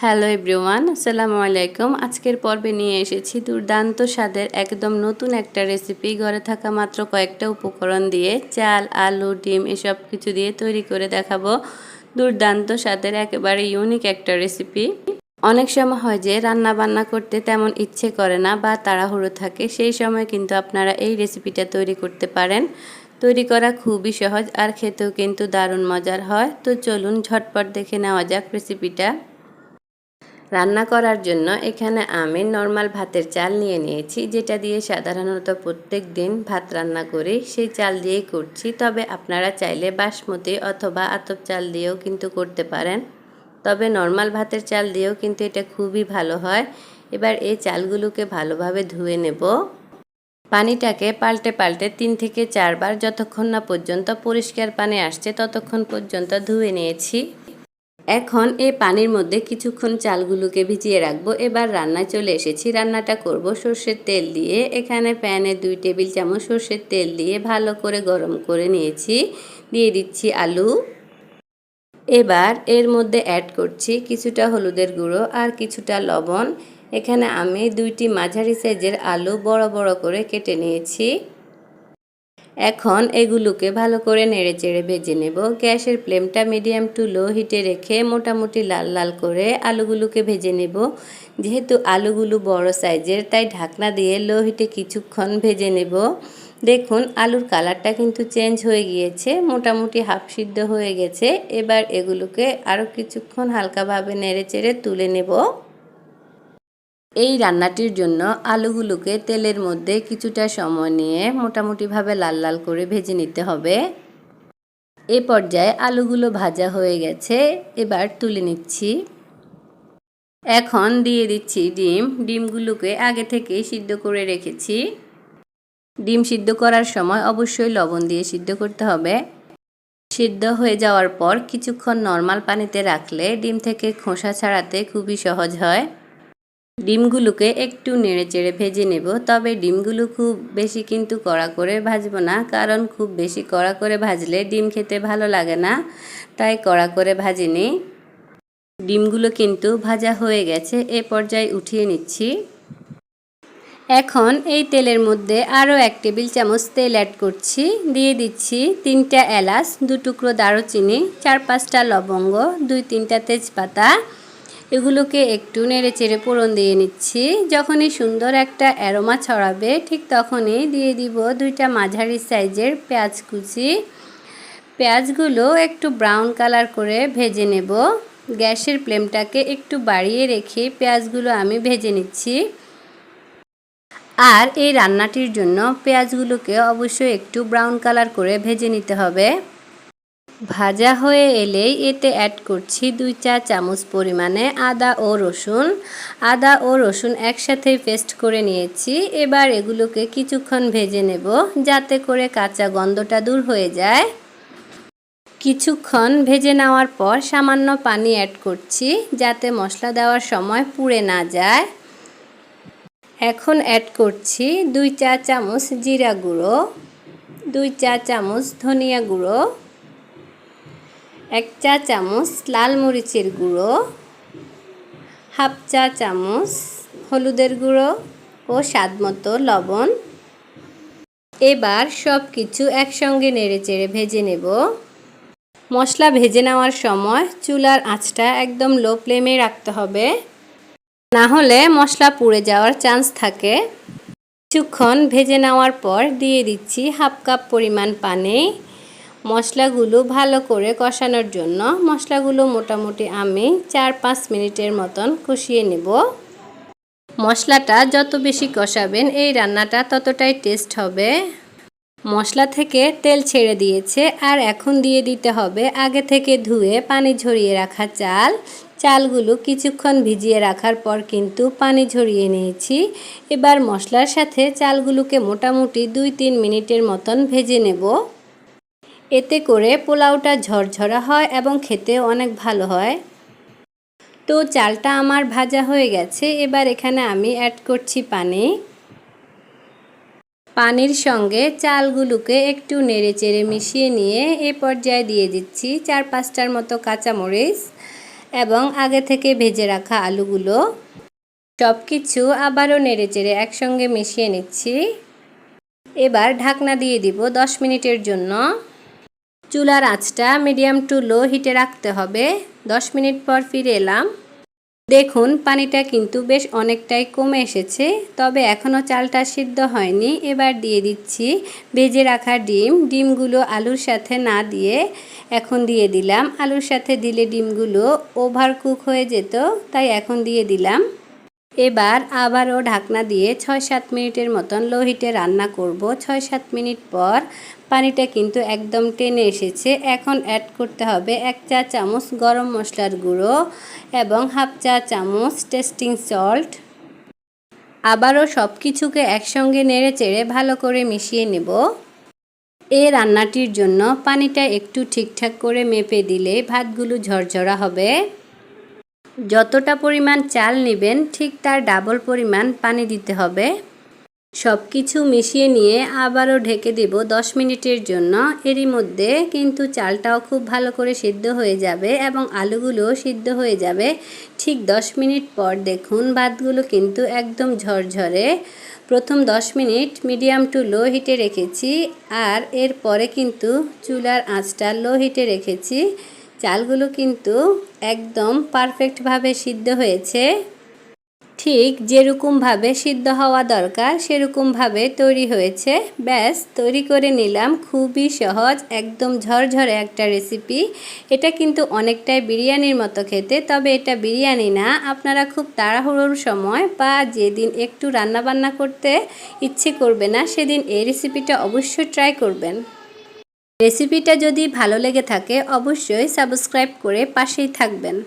Hello everyone, আসসালামু আলাইকুম। আজকের পর্বে নিয়ে এসেছি দুর্দান্ত স্বাদের একদম নতুন একটা রেসিপি। ঘরে থাকা মাত্র কয়েকটা উপকরণ দিয়ে চাল, আলু, ডিম এসব কিছু দিয়ে তৈরি করে দেখাবো দুর্দান্ত স্বাদের একেবারে ইউনিক একটা রেসিপি। অনেক সময় হয় যে রান্না বান্না করতে তেমন ইচ্ছে করে না বা তাড়াহুড়ো থাকে, সেই সময় কিন্তু আপনারা এই রেসিপিটা তৈরি করতে পারেন। তৈরি করা খুবই সহজ আর খেতেও কিন্তু দারুণ মজার হয়। তো চলুন ঝটপট দেখে নেওয়া যাক রেসিপিটা। রান্না করার জন্য এখানে আমি নর্মাল ভাতের চাল নিয়ে নিয়েছি, যেটা দিয়ে সাধারণত প্রত্যেক দিন ভাত রান্না করি, সেই চাল দিয়েই করছি। তবে আপনারা চাইলে বাসমতি অথবা আতপ চাল দিয়েও কিন্তু করতে পারেন, তবে নর্মাল ভাতের চাল দিয়েও কিন্তু এটা খুবই ভালো হয়। এবার এই চালগুলোকে ভালোভাবে ধুয়ে নেব। পানিটাকে পাল্টে পাল্টে 3 থেকে 4 বার, যতক্ষণ না পর্যন্ত পরিষ্কার পানি আসছে ততক্ষণ পর্যন্ত ধুয়ে নিয়েছি। এখন এই পানির মধ্যে কিছুক্ষণ চালগুলোকে ভিজিয়ে রাখবো। এবার রান্নায় চলে এসেছি। রান্নাটা করব সর্ষের তেল দিয়ে। এখানে প্যানে 2 টেবিল চামচ সর্ষের তেল দিয়ে ভালো করে গরম করে নিয়েছি। দিয়ে দিচ্ছি আলু। এবার এর মধ্যে অ্যাড করছি কিছুটা হলুদের গুঁড়ো আর কিছুটা লবণ। এখানে আমি 2টি মাঝারি সাইজের আলু বড় বড় করে কেটে নিয়েছি। এখন এগুলোকে ভালো করে নেড়েচেড়ে ভেজে নেব। গ্যাসের ফ্লেমটা মিডিয়াম টু লো হিটে রেখে মোটামুটি লাল লাল করে আলুগুলোকে ভেজে নেব। যেহেতু আলুগুলো বড় সাইজের, তাই ঢাকনা দিয়ে লো হিটে কিছুক্ষণ ভেজে নেব। দেখুন আলুর কালারটা কিন্তু চেঞ্জ হয়ে গিয়েছে, মোটামুটি হাফ সিদ্ধ হয়ে গেছে। এবার এগুলোকে আরও কিছুক্ষণ হালকাভাবে নেড়েচেড়ে তুলে নেব। এই রান্নাটির জন্য আলুগুলোকে তেলের মধ্যে কিছুটা সময় নিয়ে মোটামুটিভাবে লাল লাল করে ভেজে নিতে হবে। এ পর্যায়ে আলুগুলো ভাজা হয়ে গেছে, এবার তুলে নিচ্ছি। এখন দিয়ে দিচ্ছি ডিমগুলোকে আগে থেকেই সিদ্ধ করে রেখেছি। ডিম সিদ্ধ করার সময় অবশ্যই লবণ দিয়ে সিদ্ধ করতে হবে। সিদ্ধ হয়ে যাওয়ার পর কিছুক্ষণ নর্মাল পানিতে রাখলে ডিম থেকে খোসা ছাড়াতে খুবই সহজ হয়। ডিমগুলোকে একটু নেড়েচেড়ে ভেজে নেব, তবে ডিমগুলো খুব বেশি কিন্তু কড়া করে ভাজবো না, কারণ খুব বেশি কড়া করে ভাজলে ডিম খেতে ভালো লাগে না, তাই কড়া করে ভাজিনি। ডিমগুলো কিন্তু ভাজা হয়ে গেছে, এ পর্যায়ে উঠিয়ে নিচ্ছি। এখন এই তেলের মধ্যে আরও 1 টেবিল চামচ তেল অ্যাড করছি। দিয়ে দিচ্ছি 3টা এলাচ, 2 টুকরো দারুচিনি, 4-5টা লবঙ্গ, 2-3টা তেজপাতা। এগুলোকে একটু নেড়েচেড়ে ফোড়ন দিয়ে নিচ্ছি। যখনই সুন্দর একটা অ্যারোমা ছড়াবে ঠিক তখনই দিয়ে দিব 2টা মাঝারি সাইজের পেঁয়াজ কুচি। পেঁয়াজগুলো একটু ব্রাউন কালার করে ভেজে নেব। গ্যাসের ফ্লেমটাকে একটু বাড়িয়ে রেখে পেঁয়াজগুলো আমি ভেজে নিচ্ছি। আর এই রান্নাটির জন্য পেঁয়াজগুলোকে অবশ্যই একটু ব্রাউন কালার করে ভেজে নিতে হবে। ভাজা হয়ে এলেই এতে অ্যাড করছি 2 চা চামচ পরিমাণে আদা ও রসুন। আদা ও রসুন একসাথে পেস্ট করে নিয়েছি। এবার এগুলোকে কিছুক্ষণ ভেজে নেব, যাতে করে কাঁচা গন্ধটা দূর হয়ে যায়। কিছুক্ষণ ভেজে নেওয়ার পর সামান্য পানি অ্যাড করছি, যাতে মশলা দেওয়ার সময় পুড়ে না যায়। এখন অ্যাড করছি 2 চা চামচ জিরা গুঁড়ো, 2 চা চামচ ধনিয়া গুঁড়ো, 1 চা চামচ লাল মরিচের গুঁড়ো, হাফ চা চামচ হলুদের গুঁড়ো ও স্বাদমতো লবণ। এবার সব কিছু একসঙ্গে নেড়েচেড়ে ভেজে নেব। মশলা ভেজে নেওয়ার সময় চুলার আঁচটা একদম লো ফ্লেমে রাখতে হবে, না হলে মশলা পুড়ে যাওয়ার চান্স থাকে। কিছুক্ষণ ভেজে নেওয়ার পর দিয়ে দিচ্ছি হাফ কাপ পরিমাণ পানি। মশলাগুলো ভালো করে কষানোর জন্য মশলাগুলো মোটামুটি আমি 4-5 মিনিটের মতন কষিয়ে নেব। মশলাটা যত বেশি কষাবেন এই রান্নাটা ততটাই টেস্ট হবে। মশলা থেকে তেল ছেড়ে দিয়েছে, আর এখন দিয়ে দিতে হবে আগে থেকে ধুয়ে পানি ঝরিয়ে রাখা চাল। চালগুলো কিছুক্ষণ ভিজিয়ে রাখার পর কিন্তু পানি ঝরিয়ে নিয়েছি। এবার মশলার সাথে চালগুলোকে মোটামুটি 2-3 মিনিটের মতন ভেজে নেব। এতে করে পোলাওটা ঝরঝরা হয় এবং খেতে অনেক ভালো হয়। তো চালটা আমার ভাজা হয়ে গেছে, এবার এখানে আমি অ্যাড করছি পানি। পানির সঙ্গে চালগুলোকে একটু নেড়েচেড়ে মিশিয়ে নিয়ে এ পর্যায়ে দিয়ে দিচ্ছি 4-5টার মতো কাঁচামরিচ। এবং আগে থেকে ভেজে রাখা আলুগুলো সব কিছু আবারও নেড়েচেড়ে একসঙ্গে মিশিয়ে নিচ্ছি। এবার ঢাকনা দিয়ে দিব 10 মিনিটের জন্য। চুলার আঁচটা মিডিয়াম টু লো হিটে রাখতে হবে। 10 মিনিট পর ফিরে এলাম। দেখুন পানিটা কিন্তু বেশ অনেকটাই কমে এসেছে, তবে এখনও চালটা সিদ্ধ হয়নি। এবার দিয়ে দিচ্ছি ভেজে রাখা ডিম। ডিমগুলো আলুর সাথে না দিয়ে এখন দিয়ে দিলাম। আলুর সাথে দিলে ডিমগুলো ওভারকুক হয়ে যেত, তাই এখন দিয়ে দিলাম। এবার আবারও ঢাকনা দিয়ে 6-7 মিনিটের মতন লো হিটে রান্না করব। 6-7 মিনিট পর পানিটা কিন্তু একদম টেনে এসেছে। এখন অ্যাড করতে হবে 1 চা চামচ গরম মশলার গুঁড়ো এবং 1/2 চা চামচ টেস্টিং সল্ট। আবারও সব কিছুকে একসঙ্গে নেড়েচেড়ে ভালো করে মিশিয়ে নেব। এই রান্নাটির জন্য পানিটা একটু ঠিকঠাক করে মেপে দিলে ভাতগুলো ঝরঝরা হবে। যতটা পরিমাণ চাল নেবেন ঠিক তার ডাবল পরিমাণ পানি দিতে হবে। সব কিছু মিশিয়ে নিয়ে আবারও ঢেকে দেব 10 মিনিটের জন্য। এরই মধ্যে কিন্তু চালটাও খুব ভালো করে সিদ্ধ হয়ে যাবে এবং আলুগুলোও সিদ্ধ হয়ে যাবে। ঠিক 10 মিনিট পর দেখুন ভাতগুলো কিন্তু একদম ঝরঝরে। প্রথম 10 মিনিট মিডিয়াম টু লো হিটে রেখেছি আর এরপরে কিন্তু চুলার আঁচটা লো হিটে রেখেছি। চালগুলো কিন্তু একদম পারফেক্টভাবে সিদ্ধ হয়েছে। ঠিক যেরকমভাবে সিদ্ধ হওয়া দরকার সেরকমভাবে তৈরি হয়েছে। ব্যাস তৈরি করে নিলাম। খুবই সহজ, একদম ঝরঝরে একটা রেসিপি। এটা কিন্তু অনেকটাই বিরিয়ানির মতো খেতে, তবে এটা বিরিয়ানি না। আপনারা খুব তাড়াহুড়োর সময় বা যেদিন একটু রান্নাবান্না করতে ইচ্ছে করবে না সেদিন এই রেসিপিটা অবশ্যই ট্রাই করবেন। রেসিপিটা যদি ভালো লেগে থাকে অবশ্যই সাবস্ক্রাইব করে পাশেই থাকবেন।